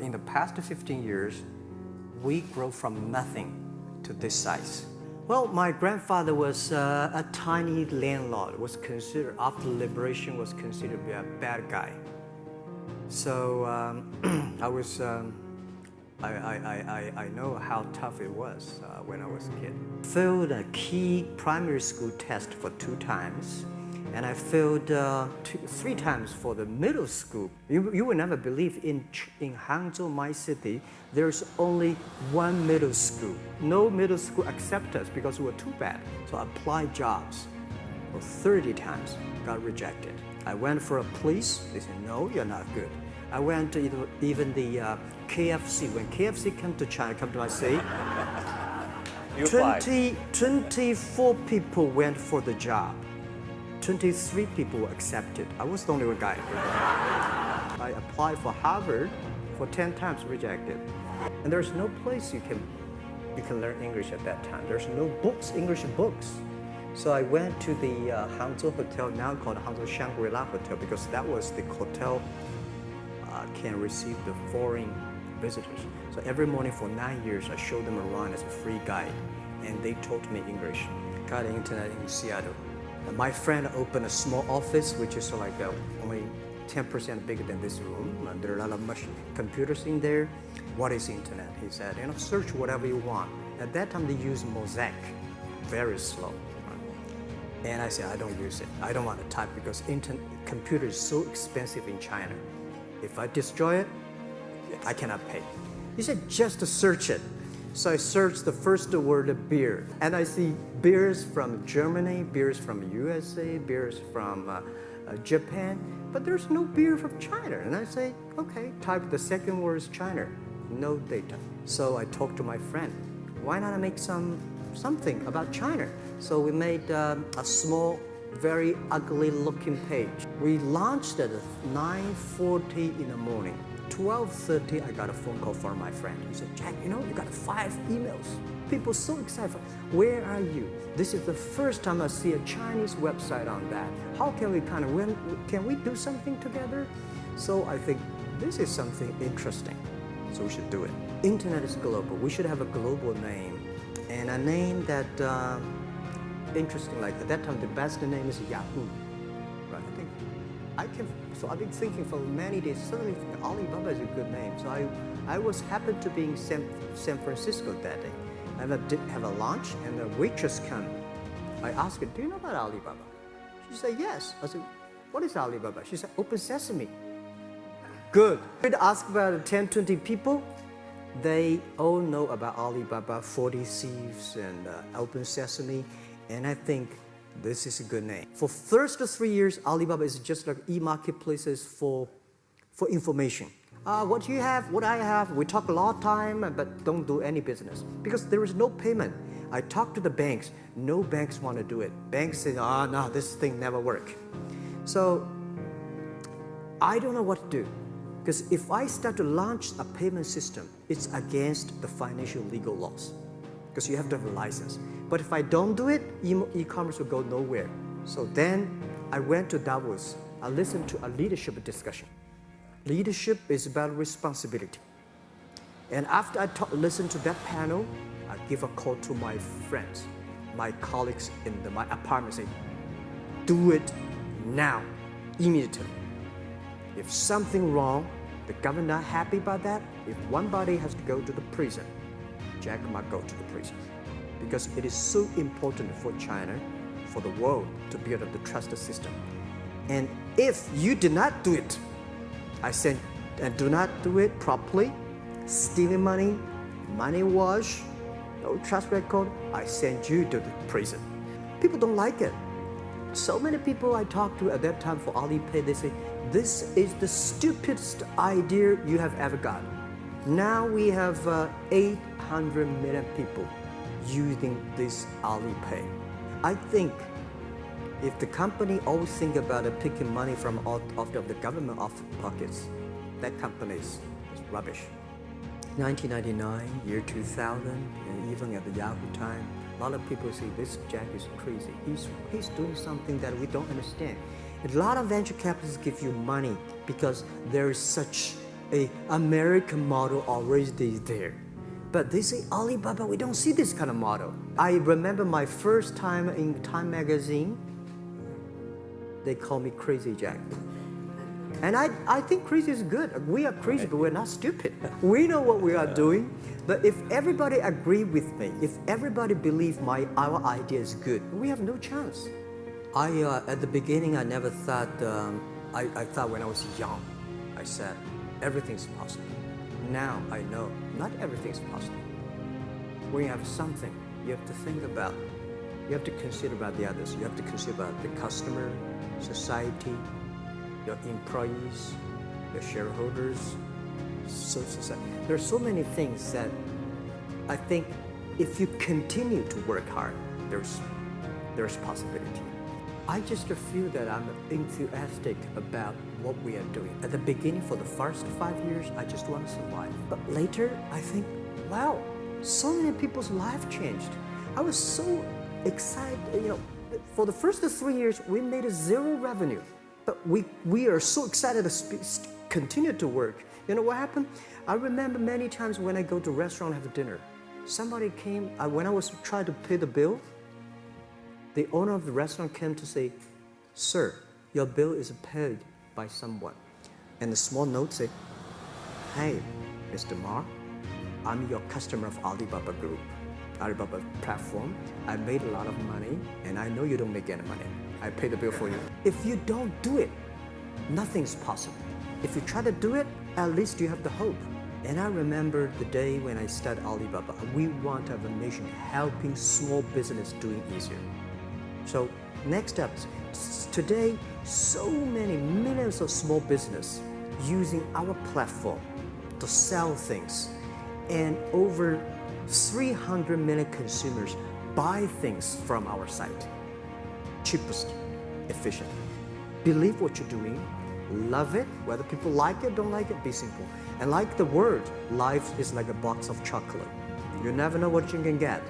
in the past 15 years, we grow from nothing to this size. Well, my grandfather was a tiny landlord, was considered, after liberation, was considered to be a bad guy. So I know how tough it was when I was a kid. Failed a key primary school test for 2 times, and I failed 3 times for the middle school. You will never believe in Hangzhou, my city, there's only 1 middle school. No middle school accept us because we were too bad. So I applied jobs for 30 times, got rejected. I went for a police, they said, no, you're not good. I went to even the KFC. When KFC come to China, come to my city, 24 people went for the job. 23 people were accepted. I was the only one guy. I applied for Harvard for 10 times, rejected. And there's no place you can learn English at that time. There's no books, English books. So I went to the Hangzhou Hotel, now called Hangzhou Shangri-La Hotel, because that was the hotel can receive the foreign visitors. So every morning for 9 years, I showed them around as a free guide, and they taught me English. Got the internet in Seattle. And my friend opened a small office, which is like only 10% bigger than this room. And there are a lot of computers in there. What is internet? He said, search whatever you want. At that time, they used Mosaic, very slow. And I said, I don't use it. I don't want to type because computer is so expensive in China. If I destroy it, I cannot pay. He said, just search it. So I searched the first word, beer. And I see beers from Germany, beers from USA, beers from Japan, but there's no beer from China. And I say, okay, type the second word is China, no data. So I talked to my friend, why not make something about China? So we made a small, very ugly looking page. We launched at 9:40 in the morning. 12:30, I got a phone call from my friend. He said, Jack, you got 5 emails. People so excited. Where are you? This is the first time I see a Chinese website on that. How can we can we do something together? So I think this is something interesting. So we should do it. Internet is global. We should have a global name. And a name that, interesting, like at that time, the best name is Yahoo. Right? So I've been thinking for many days, suddenly Alibaba is a good name. So I was happened to be in San Francisco that day. I did have a lunch and the waitress came. I asked her, do you know about Alibaba? She said, yes. I said, what is Alibaba? She said, Open Sesame. Good. I asked about 10, 20 people. They all know about Alibaba, 40 Thieves and Open Sesame. And I think this is a good name. For first 3 years, Alibaba is just like e-marketplaces for information. What you have, what I have, we talk a lot of time, but don't do any business. Because there is no payment. I talked to the banks. No banks want to do it. Banks say, no, this thing never work. So I don't know what to do. Because if I start to launch a payment system, it's against the financial legal laws. Because you have to have a license. But if I don't do it, e-commerce will go nowhere. So then I went to Davos. I listened to a leadership discussion. Leadership is about responsibility. And after I listened to that panel, I give a call to my friends, my colleagues in my apartment, say, do it now, immediately. If something wrong, the government not happy about that, if one body has to go to the prison, Jack might go to the prison. Because it is so important for China, for the world, to build up the trust system. And if you did not do it, I said, and do not do it properly, stealing money, money wash, no trust record, I send you to the prison. People don't like it. So many people I talked to at that time for Alipay, they say, this is the stupidest idea you have ever got. Now we have 800 million people using this Alipay. I think if the company always think about picking money from out of the government pockets, that company is rubbish. 1999, year 2000, and even at the Yahoo time, a lot of people say this Jack is crazy. He's doing something that we don't understand. A lot of venture capitalists give you money because there is such a American model already there. But they say, Alibaba, we don't see this kind of model. I remember my first time in Time magazine, they call me Crazy Jack. And I think crazy is good. We are crazy, but we're not stupid. We know what we are doing. But if everybody agree with me, if everybody believe our idea is good, we have no chance. At the beginning, I never thought, I thought when I was young, I said, everything's possible. Now I know not everything's possible. When you have something, you have to think about, you have to consider about the others. You have to consider about the customer, society, your employees, your shareholders, society. There are so many things that I think if you continue to work hard, there's possibility. I just feel that I'm enthusiastic about what we are doing. At the beginning, for the first 5 years, I just want to survive. But later, I think, wow, so many people's life changed. I was so excited, for the first 3 years, we made 0 revenue. But we are so excited to continue to work. You know what happened? I remember many times when I go to a restaurant and have dinner, somebody came, when I was trying to pay the bill, the owner of the restaurant came to say, sir, your bill is paid by someone. And the small note said, hey, Mr. Ma, I'm your customer of Alibaba Group, Alibaba platform. I made a lot of money, and I know you don't make any money. I pay the bill for you. If you don't do it, nothing's possible. If you try to do it, at least you have the hope. And I remember the day when I started Alibaba. We want to have a mission helping small business doing easier. So next up, today, so many millions of small business using our platform to sell things. And over 300 million consumers buy things from our site. Cheapest, efficient. Believe what you're doing, love it, whether people like it, don't like it, be simple. And like the word, life is like a box of chocolate. You never know what you can get.